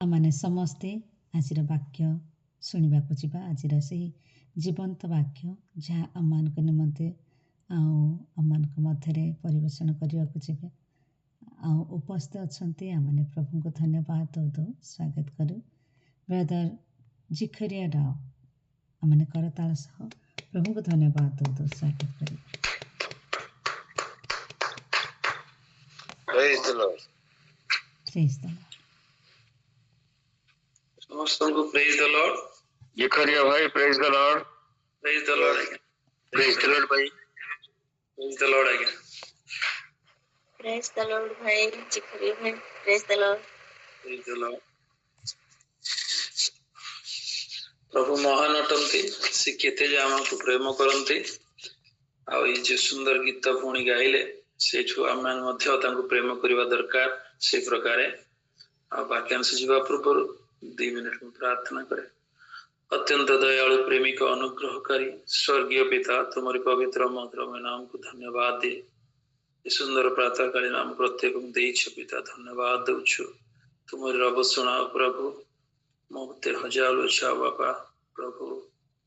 आमने समस्ते आजिर वाक्य शुणा जा आज से जीवंत वाक्य जहाँ आम निमंते आम मध्य परिवेशन करने को उपस्थित अच्छा आमने प्रभु को धन्यवाद दो स्वागत करूँ ब्रदर जिखरिया राव आमने करताल सह प्रभु को धन्यवाद दो स्वागत करूँ। Praise the Lord. Praise the Lord. समस्तों प्रेज द लॉर्ड। जिखरिया भाई praise the Lord. Praise the Lord आज्ञा। प्रेज द लॉर्ड भाई। प्रेज द लॉर्ड आज्ञा। प्रेज द लॉर्ड भाई जिखरिया भाई praise the Lord. Praise the Lord. प्रभु महान अटंती से केते जे हमको प्रेम करंती आ ये जे सुंदर गीत पुणी गाइले सेठू आम मध्य तांको प्रेम करबा दरकार से प्रकार आ वाक्यांश जीवा पूर्व 2 मिनिट में प्रार्थना करे। अत्यंत दयालु प्रेमिक अनुग्रहकारी स्वर्गीय पिता तुम्हारी पवित्र मधुरमय नाम को धन्यवाद दे। सुंदर प्रातः कालीन नाम प्रत्येक देछ पिता धन्यवाद दउछु। तुम्हारी रब सुना प्रभु मते हजार अच्छा बापा प्रभु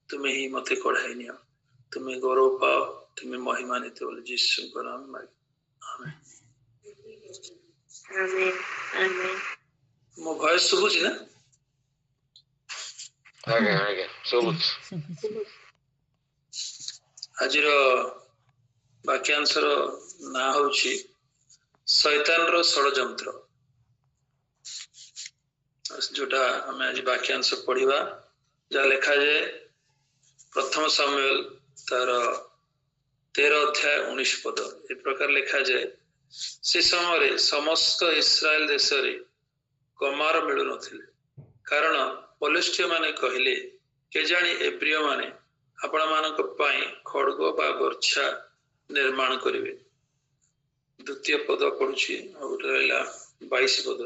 तुम्हें ही मते कढ़ाई निया तुम्हें गौरव पाओ तुम्हें महिमानित बोले यीशु का नाम में आमेन आमेन आमेन। मो भॉइस सुबुची ना आगे आगे सुबुची। आजिर वाक्यांशर ना होची शैतान रो षडयंत्र जोटा हमें आज वाक्यांश पढ़िबा जा लिखा जाए प्रथम सामुएल तार 13 अध्याय 19 पद ए प्रकार लिखा जाए से समय समस्त इस्राएल देश रे कमार मिलु नथिले कारण पलिष्ठीय माने कहले केजाणी एब्रिय माने आपण मानक पाई खड्ग बा वर्षा निर्माण करिवे। द्वितीय पद पढुछि और रहला 22 पद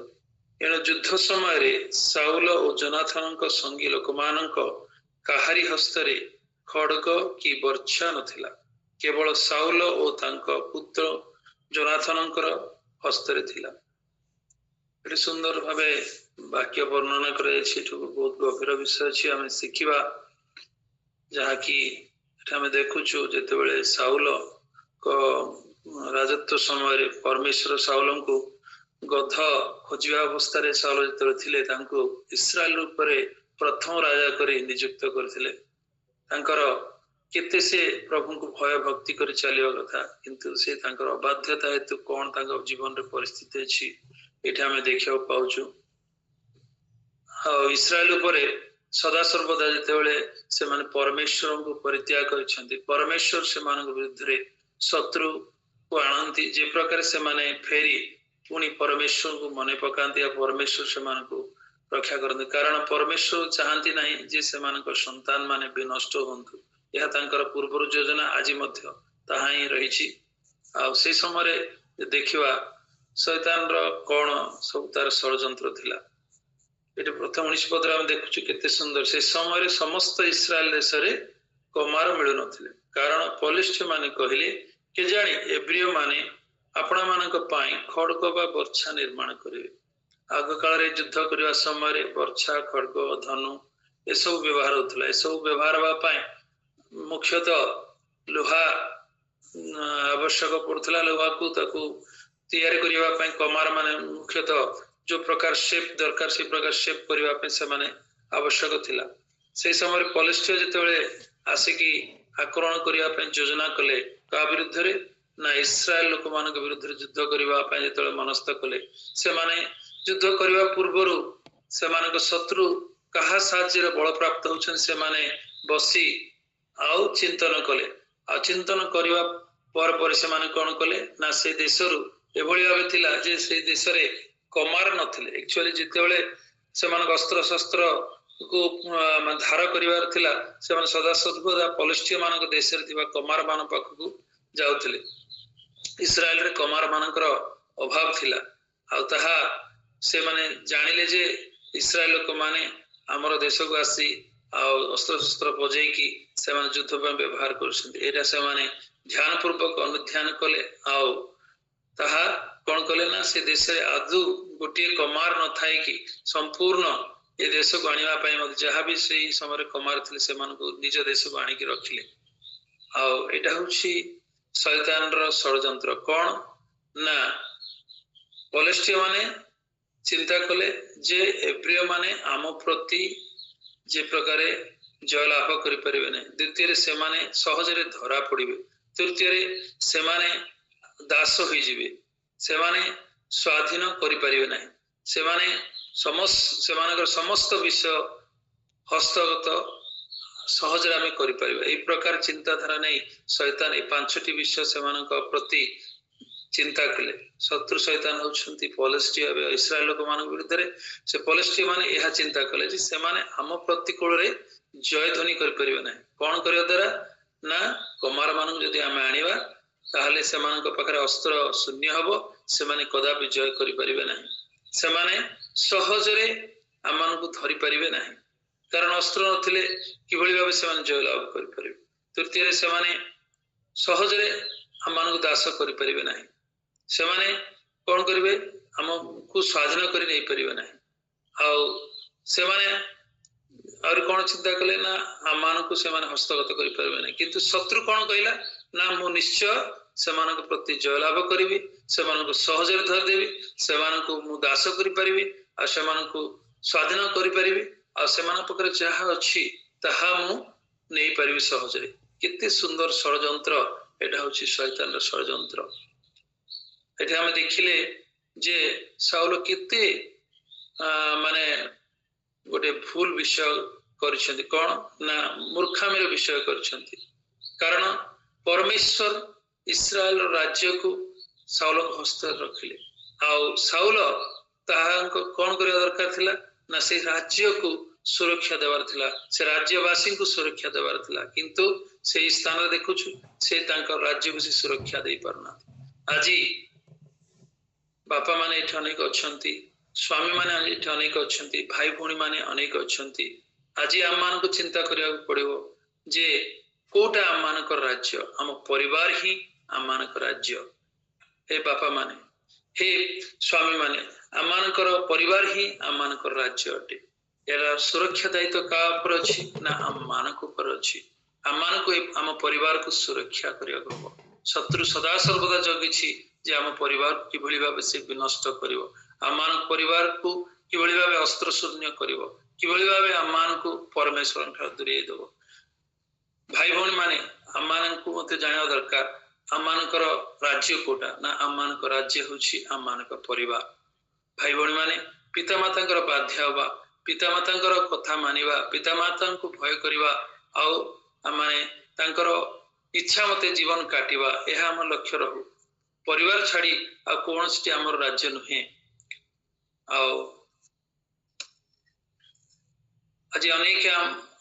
एणु युद्ध समय साउल और जोनाथन संगी लोक मानक काहारी हस्तरे खड्ग कि वर्षा नथिला केवल साउल और तांको पुत्र जोनाथन हस्तरे थिला। एटी सुंदर भावे वाक्य वर्णना करे बहुत गभीर विषय अछि आमे सिखिबा जहाँकि आमे देखुछु जेतेबेले साउल को राजत्व समय परमेश्वर साउल को गध खोजा अवस्था साउल जो थिले तांको इस्राएल रूपरे प्रथम राजा करी नियुक्त करथिले। तांकर केते से प्रभु को भय भक्ति करी चलिया कथा किंतु से तांकर अबाध्यता हेतु कोन तांकर जीवन रे परिस्थिति अछि एठा हमें देखियो पाउछु। इस्राएल उपरे सदा सर्वदा जेतेबेले से माने परमेश्वर को परित्याग करिसंती परमेश्वर से मान विरुद्ध रे शत्रु को आनंती जे प्रकार से माने फेरी पुणी परमेश्वर को मने पकांती या परमेश्वर से मान को रक्षा करते कारण परमेश्वर चाहती नहीं जे से मान संतान माने भी नष्ट होंतु यह तांकर पूर्व योजना आज मध्य ताहा ही रही। आ से समय देखिवा शैतान रो कोण सब तार षडयंत्र थिला। एटे प्रथम 19 पद हम देखुछु केते सुंदर से समय समस्त इस्राएल देश रे कमार मिलु नथिले कारण पलिष्ठीय माने कहले के जानी एब्रिय माने आपणा मानक पाई खड्ग बा वर्षा निर्माण करिवे। आग काल रे युद्ध करबा समय वर्षा खड्ग धनु ए सब व्यवहार होतला। ए सब व्यवहार बा पाई मुख्यतः लोहा आवश्यक पड़थला। लोहा को ताकू तैयारी करबा पाई कमार माने मुख्यतः जो प्रकार शेप दरकार से प्रकार शेप करबा पाई से माने आवश्यक थिला। से समय पलिष्ठीय जेतेबेले आसिकी आक्रमण करबा पाई योजना कले का विरुद्ध रे ना इस्राएल लोक मानक विरुद्ध युद्ध करबा पाई जेतेबेले मनस्थ कले से माने युद्ध करबा पूर्वरु से मानक शत्रु कहा साहाय्य बल प्राप्त होछन से माने बसी आउ चिंतन कले आ चिंतन करबा पर से माने कोन कले ना से देशरु एभली भाबे थिला जे से देश रे कमार नथिले। एक्चुअली जेतेबेले से मानक अस्त्र शस्त्र को धार करिवार थिला से माने सदा सर्वदा पलिष्ठीय मानक देश रे थिबा कमार मान पाखकु जाउथिले। इस्राएल रे कमार मानकर अभाव थिला आ ताहा से माने जानिले जे इस्राएल लोक माने हमर देश को आसी आ अस्त्र शस्त्र बजै की से माने युद्ध पर व्यवहार करछन एटा से माने ध्यान पूर्वक अनुध्यान कले आ ताहा कोन कले ना से देश रे आदु गोटे कमार न थाए कि संपूर्ण ए देश को आनिबा पई मते जहाँ भी से समय कमार थिले से मानको निज देश को आनिक रखिले आ एटा होछि शैतान रो षडयंत्र कोन ना पलेस्टिया माने चिंता कले जे एब्रिय माने आम प्रति जे प्रकारे जय लाभ करि परिबे नै द्वितीय से माने सहजरे धरा पड़िबे तृतीय से माने दास होई जिवे से माने स्वाधीन करि परिबे नै से माने समस्त विषय हस्तगत सहजरे आमे करि परिबे ए प्रकार चिंताधारा नै शैतान ए पांचटी विषय से मानक प्रति चिंता कले शत्रु शैतान होछंती पलेस्टिया इस्राएल लोक मान विरुद्ध रे से पलेस्टिया माने यह चिंता कले जे से माने हम प्रतिकूल रे जय ध्वनि कर परिबे नै कोन करियो द्वारा ना कुमार मानक जदि आमे आनिबा ताहले से मानक पाखरे अस्त्र शून्य हबो से माने कदापि जय करि परिबे नै से माने सहज रे आमान को धरि परिबे नै कारण अस्त्र नथिले किभଳି भाबे से माने जय लाभ करि परिबे तृतीय से माने सहज रे आमान को दास करि परिबे नै से माने कोन करिवे हमको स्वाधीन करि नै परिबे नै आ से माने और कोन चिंता कले ना आमान को से माने हस्तगत करि परिबे नै किंतु शत्रु कोन कहिला ना मो निश्चय से मानक प्रति जय लाभ करिवि से मानक सहज रे धर देबी से मानक मु दास करि परिबि आ से मानक स्वाधीन करि परिबि आ से मानक पकरे जहा अछि ताहा मु नै परिबि सहज रे किते सुंदर षडयंत्र एटा होछि शैतान रो षडयंत्र एटा हम देखिले जे साउल किते माने गोटे भूल विषय करछन्ती कोन ना मूर्खामीर विषय करछन्ती कारण परमेश्वर इस्राएल राज्य को साउल हस्त रखिले आ साउल ताहांको कोन करिया दरकार थिला ना से राज्य को सुरक्षा देवार थिला से राज्यवासी को सुरक्षा देवार थिला किंतु से स्थान रे देखुछु से तांको राज्य को से सुरक्षा देई परना आजी बापा माने एठ अनेक अछंती स्वामी माने एठ अनेक अछंती भाई भौणी माने अनेक अछंती आजी आम मान को चिंता करिया पड़िबो जे कोटा आम मान को राज्य आम परिवार ही आम मान को राज्य हे बापा माने हे स्वामी माने आम मान को परिवार ही आम मान को राज्य अटे एरा सुरक्षा दायित्व का ऊपर अछि ना आम मान को ऊपर अछि आम मान को आम परिवार को सुरक्षा करिया को शत्रु सदा सर्वदा जगिछि जे आम परिवार किभଳି भाबे से विनष्ट करिवो आम मान परिवार को किभଳି भाबे अस्त्र शून्य करिवो किभଳି भाबे आम मान को परमेश्वर ठार दूरे देबो भाई भौणी माने आम मान को मते जानिया दरकार आम मान को राज्य कोटा ना आम मान को राज्य होछि आम मान को परिवार भाई भौणी माने पिता माता को बाध्य होबा पिता माता को कथा मानिबा पिता माता को भय करिबा आ माने तांकर इच्छा मते जीवन काटिबा एहा हम लक्ष्य रहू परिवार छाड़ी आ कोनोसी हमर राज्य नुहे आ आज अनेक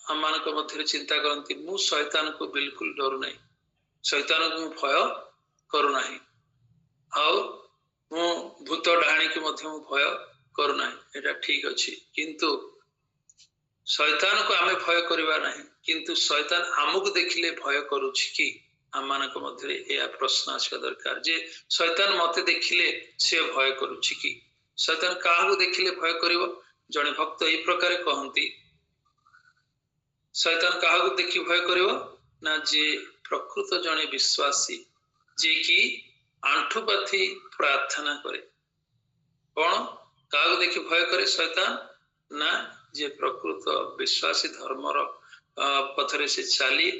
हम मान को मध्य चिंता करती मु शैतान को बिल्कुल डरू नहीं शैतान को भय करू नहीं आ मु भूत डाणी को मध्य भय करू नहीं एटा ठीक अछि किंतु शैतान को आमे भय करिबा नहीं किंतु शैतान हमको देखिले भय करूछि कि आम मानक मध्य यह प्रश्न आसवा दरकार जे शैतान मते देखिले से भय करूछि कि शैतान काहू देखिले भय करिवो जने भक्त एई प्रकार कहंती शैतान काहू देखि भय करिवो ना जे प्रकृत जने विश्वासी जे कि आंठुपाथी प्रार्थना करे कोन काहू देखि भय करे शैतान ना जे प्रकृत विश्वासी धर्मर पथरे से चाली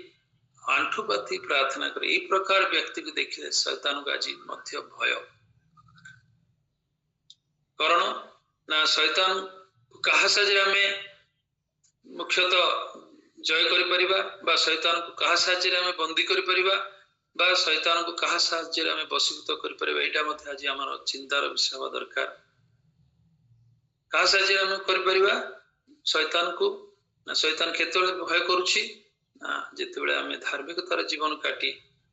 आंठुपाथी प्रार्थना करे ए प्रकार व्यक्ति को देखिले शैतान को आज मध्य भय कारण ना शैतान कहा साजे में मुख्यतः जय करि परिबा बा शैतान को कहा साजे में बंदी करि परिबा बा शैतान को कहा साजे में वशीभूत करि परिबा एटा मध्य आज हमर चिंतार विषय हवा दरकार कहा साजे में करि परिबा शैतान को ना शैतान केतले भय करूछि जितेबले आम धार्मिकतार जीवन काटी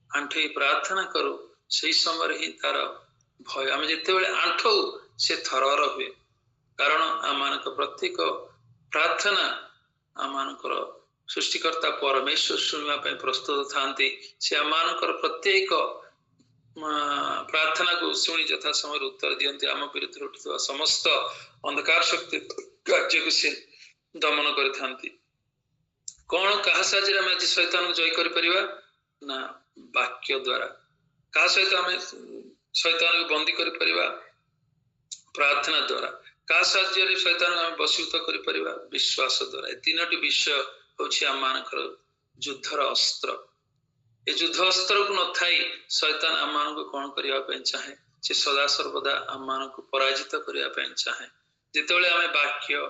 आंठई प्रार्थना करू से समय ही तार भय आम जितेबले आंठौ से थरहर हुए कारण आम प्रत्येक प्रार्थना आम सृष्टिकर्ता परमेश्वर शुणा प्रस्तुत था से आम प्रत्येक प्रार्थना को शुणी यथा समय उत्तर दियंती आम विरुद्ध उठुवा समस्त अंधकार शक्ति कार्य को से दमन करथांती। कौन कहा साहाଯ୍य आम आज शैतान जय कर परिबा ना वाक्य द्वारा। कहा सहित आम शैतान को बंदी कर परिबा प्रार्थना द्वारा। कहा साहाଯ୍य शैतान आम बशीभूत कर परिबा विश्वास द्वारा। ए तीनोटी विषय होछि आम मानकर युद्धर अस्त्र। ए युद्ध अस्त्र को न थाई शैतान आम मान को कौन करिया पे चाहे से सदा सर्वदा आम मान को पराजित करिया पे चाहे। जेतेबेले आमे वाक्य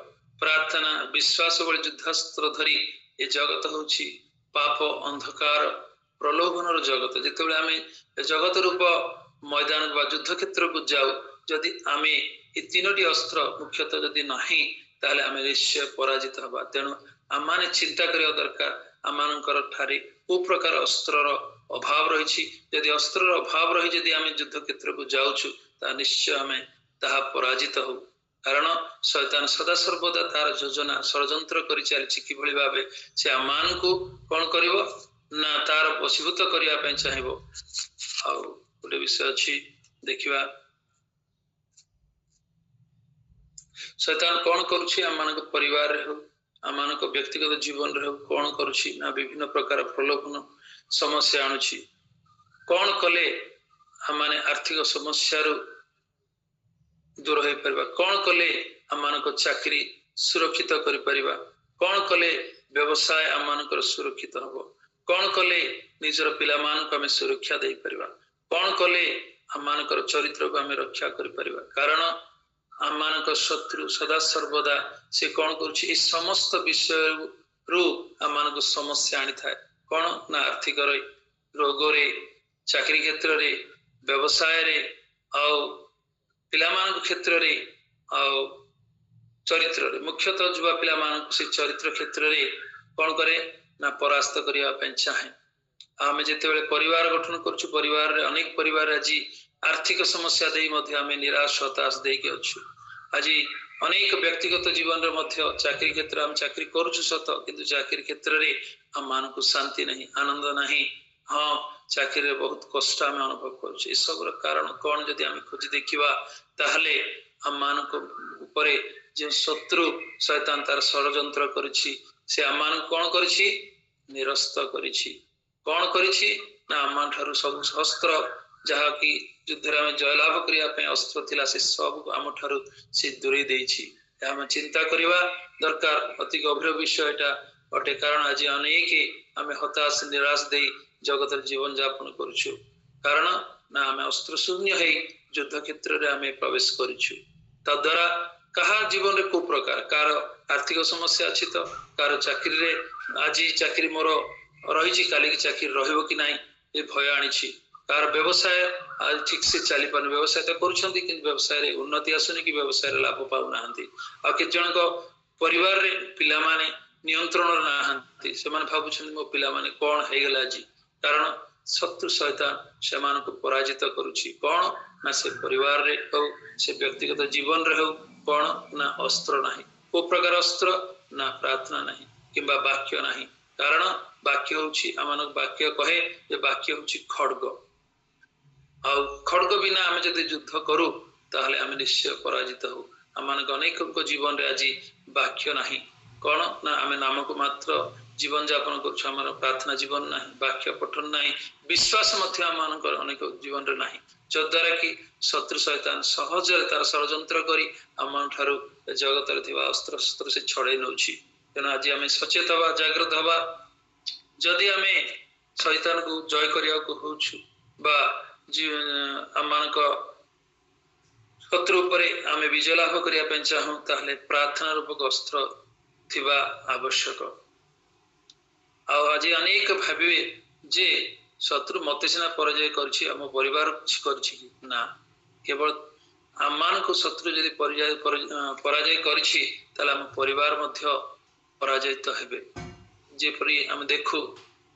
प्रार्थना विश्वास बळे युद्धास्त्र धरी ए जगत होछि पाप अंधकार प्रलोभनर जगत। जेतेबेले आमे ए जगत रूप मैदान बा युद्ध क्षेत्र को जाऊ जदि आमे ए तीनोटी अस्त्र मुख्यतः जदि नाही ताले आमे निश्चय पराजित हबा। तेणु आम माने चिंता करिया दरकार आम मानकर ठारे को प्रकार अस्त्रर अभाव रही। यदि अस्त्रर अभाव रही जदि आमे युद्ध क्षेत्र को जाउछु ता निश्चय आमे ताहा पराजित हो। कारण शैतान सदा सर्वदा तार योजना षड्यंत्र करि चलछि कि भली भाबे से आम मान को कोन करिवो ना तार वशीभूत करिया पे चाहिबो। आ गोटे विषय अछि देखिबा शैतान कौन करुछि आम मानक परिवार रे हो आम मानक व्यक्तिगत जीवन रे हो कौन करुछि ना विभिन्न प्रकार प्रलोभन समस्या आणुछि। कौन कले हम माने आर्थिक समस्या रो दूर हो परिबा। कौन कले आम मानक चाकरी सुरक्षित करि परिबा। कौन कले व्यवसाय आम मानकर सुरक्षित हबो। कौन कले निजर पिला मान को हमें सुरक्षा दे परिबा। कौन कले आम मानकर चरित्र को हमें रक्षा करि परिबा। कारण आम मानक शत्रु सदा सर्वदा से कौन करुछि ए समस्त विषय रु आम मानक समस्या आनी थाए। कौन ना आर्थिक रे रोग रे चाकरी क्षेत्र रे व्यवसाय रे आउ पिला मान क्षेत्र रे आउ चरित्र रे मुख्यतः युवा पिला मान से चरित्र क्षेत्र रे कौन करे ना परास्त करिया पे चाहे। आमे जेतेबेले परिवार गठन करछु परिवार रे अनेक परिवार आज आर्थिक समस्या देई मध्ये आमे निराश हताश देई के अछु। आज अनेक व्यक्तिगत जीवन रे मध्ये चाकरी क्षेत्र हम चाकरी करछु सत किंतु चाकरी क्षेत्र रे हम मान को शांति नहीं आनंद नहीं। हाँ चाकरी रे बहुत कष्ट आमे अनुभव करछु। ए सब रो कारण कोन जदि आमे खोज देखिबा ताहले हम मान को ऊपर जे शत्रु शैतान तार षड्यंत्र करछि से हम मान कोन करछि निरस्त करछि। कौन करिछि ना आम ठारू सब अस्त्र जहा कि युद्ध में जयलाभ करिया पे अस्त्र थिला से सब आम ठारू से दूरे देछि। आम चिंता करिवा दरकार अति गभीर विषय एटा अटे। कारण आज अनेक आम हताश निराश दे जगत जीवन यापन करछु। कारण ना आम अस्त्र शून्य है युद्ध क्षेत्र रे आम प्रवेश करछु। तद्वारा कहा जीवन रे को प्रकार कार आर्थिक समस्या अछि तो कार चाकरी रे आज चाकरी मोर रही काली की चाकरी रहिबो कि नाही ए भय आनिछि। कार व्यवसाय आज ठीक से चली पान व्यवसाय तो करूछंती कि व्यवसाय रे उन्नति आसुनी कि व्यवसाय रे लाभ पाउ नाहंती। आ के जन को परिवार रे पिला माने नियंत्रण नाहंती से माने भाबुछन मो पिला माने कोन हे गेला जी। कारण शत्रु शैतान से मान को पराजित करूछि। कोन ना से परिवार रे हो से व्यक्तिगत जीवन रे हो कोन ना अस्त्र नाही को प्रकार अस्त्र ना प्रार्थना नाही किबा वाक्य नाही। कारण वाक्य होछि आमान वाक्य कहे जे वाक्य होछि खड्ग। आ खड्ग बिना आमे जदि युद्ध करू ताहले आमे निश्चय पराजित हो। आमान अनेक जीवन रे आज वाक्य नाही कोन ना आमे नाम को मात्र जीवन यापन करछु। हमर प्रार्थना जीवन नाही वाक्य पठन नाही विश्वास मध्य आमान अनेक जीवन रे नाही जद्वारा कि शत्रु शैतान सहज तार षड्यंत्र करी आमान ठारू जगत रे थिबा अस्त्र शस्त्र से छड़े नउछि। तेना आज आमे सचेत हवा जागृत हवा। जदि आमे शैतान को जय करिया को होछु बा आमान शत्रु उपरे आमे विजय लाभ करिया पे चाहू ताहले प्रार्थना रूपक अस्त्र थिबा आवश्यक। आज अनेक भाबे जे शत्रु मते सिना पराजय करछि हम परिवार करछि ना केवल आमान को शत्रु यदि पराजय करछि ताले हम परिवार मध्य पराजित हेबे। जेपरि हम देखु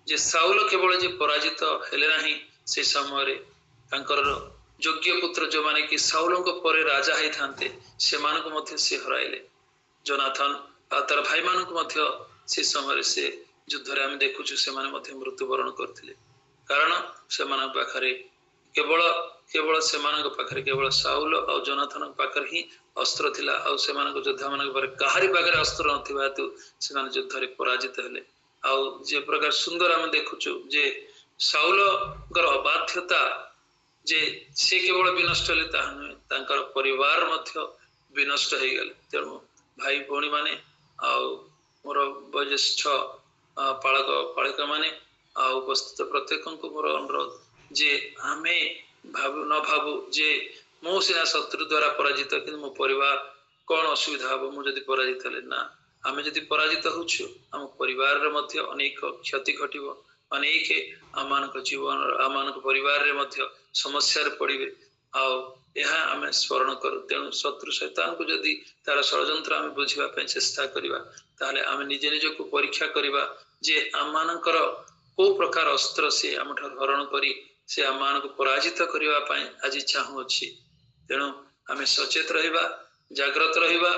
जे साउल केवल जे पराजित हेले नाही से समय रे तांकर योग्य पुत्र जो माने कि साउल को परे राजा है थांते से मान को मध्य से हराइले। जोनाथन आ तार भाई मान को मध्य से समय रे से युद्ध रे हम देखु से माने मध्य मृत्युवरण करथिले। कारण से मान पाखरे केवल केवल सेमानक पाखरे केवल साउल और जोनाथन पाखरे ही अस्त्र थिला और सेमानक योद्धा मानक पाखरे काहारी पाखरे अस्त्र नथिबा हेतु सेमान युद्धरे पराजित हेले। आउ जे प्रकार सुंदर आम देखुचु जे साउलकर अबाध्यता जे से केवल विनष्ट हेले ताहा नुहे तांकर परिवार मध्य विनष्ट हो गले। तेणु भाई भौणी माने आउ मोर वयोज्येष्ठ पालक पालिका माने आउ उपस्थित प्रत्येक को मोर अनुरोध जे आमे भावु न भावु जे मो सिना शत्रु द्वारा पराजित कि मो परिवार कौन असुविधा हम मुझे पराजित हेले ना आम जदि पराजित होछु आम परिवार रे मध्य अनेक क्षति घटिबो अनेक आमानक जीवन आमानक परिवार रे मध्य समस्या रे पड़िबे आउ यह आम स्मरण करूँ। तेणु शत्रु शैतान को जदि तार षड्यंत्र आम बुझापी चेष्टा करवा ताहले आम निजे निज को परीक्षा करवा जे आमानकर को प्रकार अस्त्र से आम ठार हरण करी से आम को पराजित करने आज चाहूँगी। तेणु आम सचेत रहिबा जाग्रत रहिबा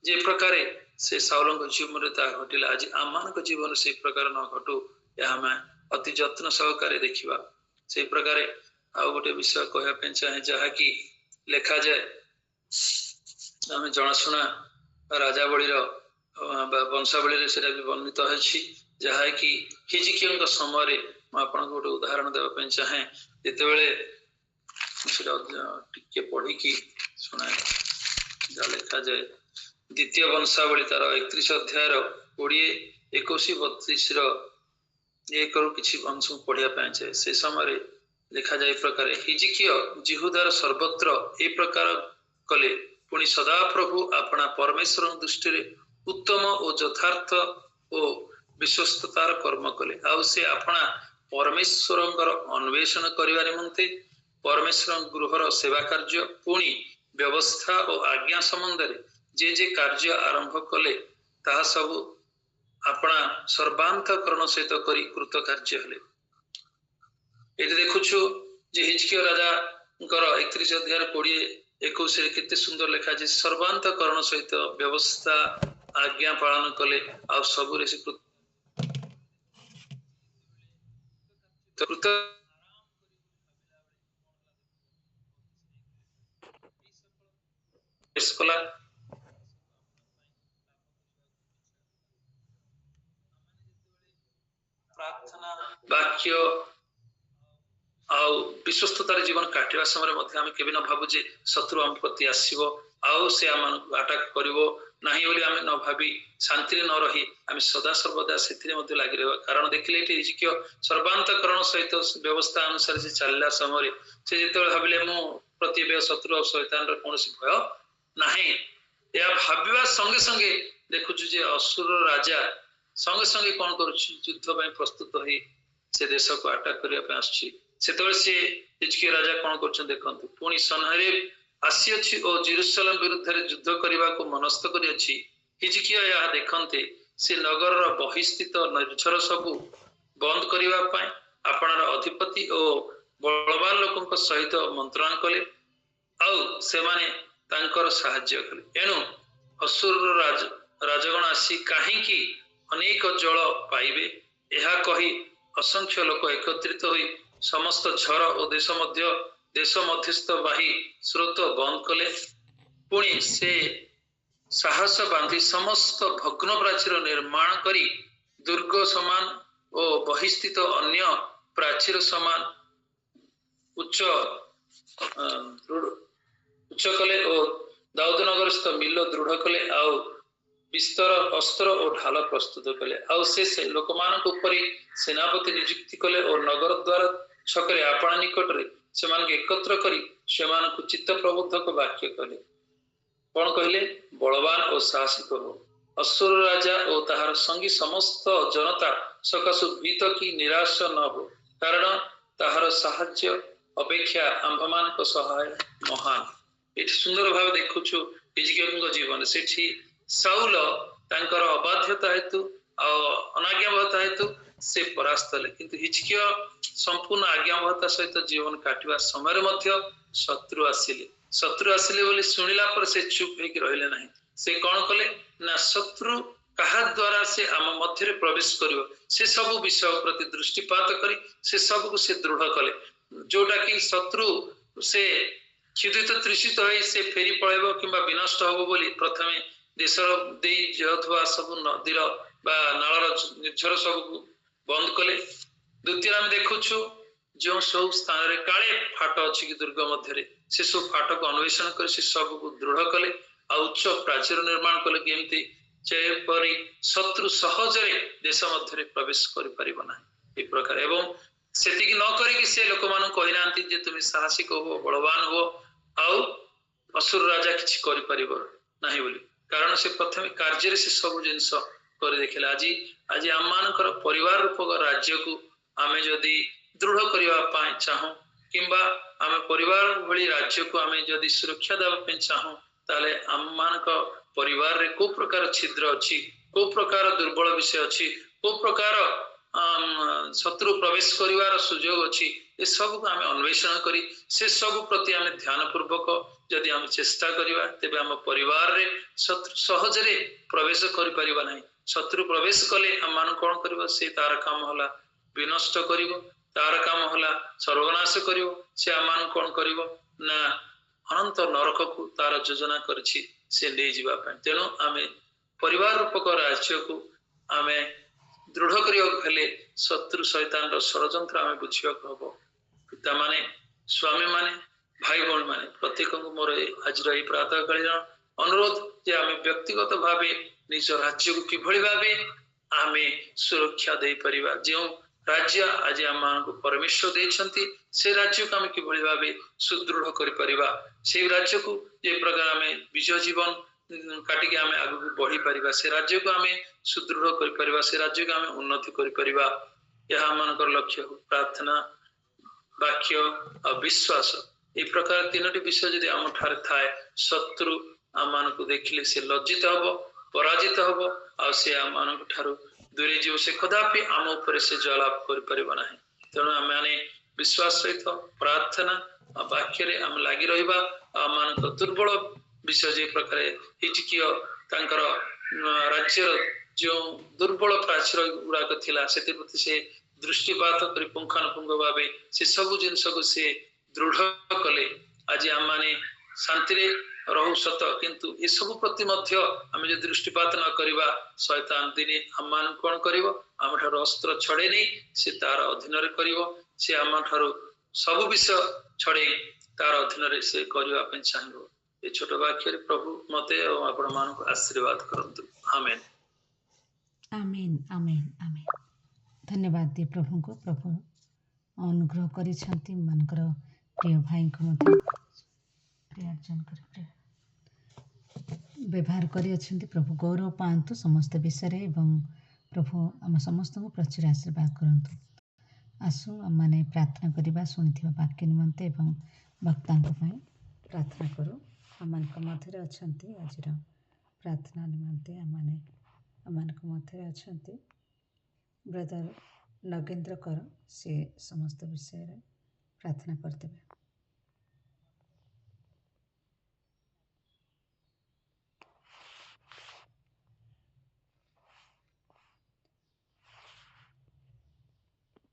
जे प्रकार से साउल जीवन घटिला आज आम जीवन से प्रकार न घटू यह आम अति जत्न सहकारे देखा। से प्रकार आउ गोटे विषय कहवाई चाहे जहाँकि लेखा जाए आम जनाशुना राजावली वंशावली से वर्णित है जहाँकि हिजकिया समय आपको गोटे उदाहरण देवाई चाहे जिते टे पढ़ी शुणाए जहाँ लिखा जाए द्वितीय वंशावली तार 31 अध्याय 20 21 32 एक किसी अंश पढ़ापी चाहे से समय लिखा जाए प्रकार हिजकिया जिहुदार सर्वत्र ए प्रकार कले पुणी सदा प्रभु अपना परमेश्वर दृष्टि उत्तम और यथार्थ और विश्वस्ततार कर्म कले आउ से अपना परमेश्वर अन्वेषण करने निमंते परमेश्वर गृहर सेवा कार्य पुणी व्यवस्था और आज्ञा संबंध जे जे कार्य आरंभ कले ताहा सब अपना सर्वांतकरण सहित करी कृत कार्य हेले। ये देखुछु जे हिजकिया राजा 31 अध्याय 20-21 केते सुंदर लिखा जे सर्वांतकरण सहित व्यवस्था आज्ञा पालन कले आ सबुरे से कृत इसकला प्रार्थना वाक्य आउ विश्वस्ततार जीवन काटिया समय आम के न भावु जे शत्रु आम प्रति आसो आउ से आम अटाक करिवो नाही बोली आम न भावी शांति न रही आम सदा सर्वदा से लगी रहा। कारण देखिले हिजकिया सर्वांतकरण सहित व्यवस्था अनुसार से चलला समय से जिते भाविले मो प्रति शत्रु और शैतान कौन भय नाही या भाविबा संगे संगे देखुछु जे असुर राजा संगे संगे कौन करुछि युद्ध ପାଇଁ प्रस्तुत होई से देश को अटैक करबा आछि। सेतबे से हिजकिया राजा कौन करछन देखंतु पुणी सनहेरेब आसी अछि और जेरूशलेम विरुद्ध रे युद्ध करबा को मनस्थ करि अछि। हिजकिया या देखंते से नगर रो बहिस्थित निर्झर सब बंद करबा पय आपनर अधिपति और बलवान लोकक सहित मंत्रणा कले आउ से माने तांकर सहाय्य कले। एनु असुर राजगण आसी काहेकि अनेक जल पाइबे यह कही असंख्य लोक एकत्रित होई समस्त झर और देश मध्यस्थ बाही स्रोत बंद कले। पुणी से साहस बांधी समस्त भग्न प्राचीर निर्माण करी दुर्ग समान और बहिस्थित अन्य प्राचीर समान उच्च कले और दाऊदनगरस्थ मिल दृढ़ कले आउ विस्तर अस्त्र और ढाल प्रस्तुत कले आउ से लोक मान सेनापति नियुक्ति कले और नगर द्वार छकरे आपण निकट रे सेमान एकत्र करी सेमान को चित्त प्रबोधक वाक्य कले कौन कहले बलवान और साहसिक हो असुर राजा और ताहार संगी समस्त जनता सकाशु भीत की निराश न हो कारण ताहार साहाय्य अपेक्षा आंभमान को सहाय महान। ये सुंदर भाव देखुछु हिजकिया जीवन से साउल तांकर अबाध्यता हेतु अनाज्ञावहता हेतु से परास्त हेले किंतु हिजकिया संपूर्ण आज्ञावहता सहित जीवन काटिबा समय मध्य शत्रु आसिले बोली सुनिला पर से चुप होकर रहिले नहीं। से कौन कले ना शत्रु कहा द्वारा से आम मध्य प्रवेश करिवो से सब विषय प्रति दृष्टिपात करी से सब को से दृढ़ कले जोटा कि शत्रु से क्षुधित तृषित हो से फेरी पड़ेब कि विनष्ट हम बोली प्रथमे देशर दे जाऊा सब नदीर नालर निर्झर सब बंद कले। द्वितीय आम देखुछु जो सब स्थान रे काले फाट अच्छी कि दुर्ग मध्य से सब फाट को अन्वेषण कर सब को दृढ़ कले आ उच्च प्राचीर निर्माण कले कि जेपरी शत्रु सहजरे देश मध्य प्रवेश कर प्रकार एवं सेतिकी न करिक से लोक मान कहीना जे तुम साहसिक हो बलवान हो आउ असुर राजा किसी नहीं बोली कारण से प्रथम कार्य से सब जिनस कर देखिले। आज आज आम मानकर परिवार रूपक राज्य को आमे जदि दृढ़ करने चाहूँ कि आम परिवार भली राज्य को आमे जदि सुरक्षा देवाई चाहूँ ताले आम मान परिवार रे को प्रकार छिद्र अच्छी को प्रकार दुर्बल विषय अच्छी को प्रकार शत्रु प्रवेश करिवार सुजोग अच्छी ये सब को आम अन्वेषण करी से सब प्रति आम ध्यान पूर्वक जदि आम चेष्टा करिवा तेबे आम परिवार रे शत्रु सहजरे प्रवेश करि परिबा नहीं। शत्रु प्रवेश कले आम मान कौन करिवो से तार काम होला विनष्ट करिवो तार काम होला सर्वनाश करिवो से आम मान कौन करिवो ना अनंत नरक को तार योजना करछि से ले जीवा पाए। तेणु आमे परिवार रूपक राज्य को आमे दृढ़ करने शत्रु शैतान षड्यंत्र आम बुझा हम। पिता माने स्वामी माने भाई भौणी माने प्रत्येक मोर आज प्रातः कालीन अनुरोध जे आम व्यक्तिगत भाव निज राज्य को किभली भाव आम सुरक्षा दे परिबा। जो राज्य आज आम को परमेश्वर देछंती से राज्य को आम किभली भाव सुदृढ़ कर परिबा से राज्य को जे प्रकार आम विजय जीवन काटिके आम आग को बढ़ी पारिबा से राज्य को आम सुदृढ़ कर परिबा से राज्य को आम उन्नति कर परिबा। यह आमनकर लक्ष्य हो प्रार्थना वाक्य और विश्वास ये प्रकार तीनोटी विषय जदि आम ठारे थाए शत्रु आम मान को देखिले से लज्जित हब पराजित हब आ से आम मान ठारू दूरे जीव से कदापि आम ऊपर से जयलाभ कर परिबा नहीं। तेणु आम माने विश्वास सहित प्रार्थना और वाक्य रे आम लागी रहिबा आम मान दुर्बल विषय जे प्रकार हिजकिय तांकर राज्य जो दुर्बल प्राचीर गुड़ाक थिला से प्रति से दृष्टिपात कर पुंखानुपुंख भाव से सब जिनस को से दृढ़ कले। आज आम माने शांति रे रहु सत किंतु ये सब प्रति मध्य आम जो दृष्टिपात न करिबा शैतान दिने आम मान कौन करिवो आम ठारो अस्त्र छड़े नहीं से तार अधीन रे करिवो से आम ठारो सब विषय छड़े तार अधीन रे से करिवा पे चाहिबो। ये छोट वाक्य प्रभु मते और आपण मान को आशीर्वाद करंतु। आमेन आमेन आमेन आमेन। धन्यवाद दिए प्रभु को। प्रभु अनुग्रह करिछंती मनकर प्रिय भाई को मते प्रियजन कर व्यवहार करिछंती। प्रभु गौरव पांतु समस्त विषय रे एवं प्रभु आम समस्त को प्रचुर आशीर्वाद करंतु। आसु आम माने प्रार्थना करिबा सुनिथिबा वाक्य निमंते एवं भक्तांक पई प्रार्थना करू। आमनक मध्य अछंती आजिर प्रार्थना निमंते आमनक मध्य अछंती ब्रदर नगेंद्र कर से समस्त विषय प्रार्थना करते।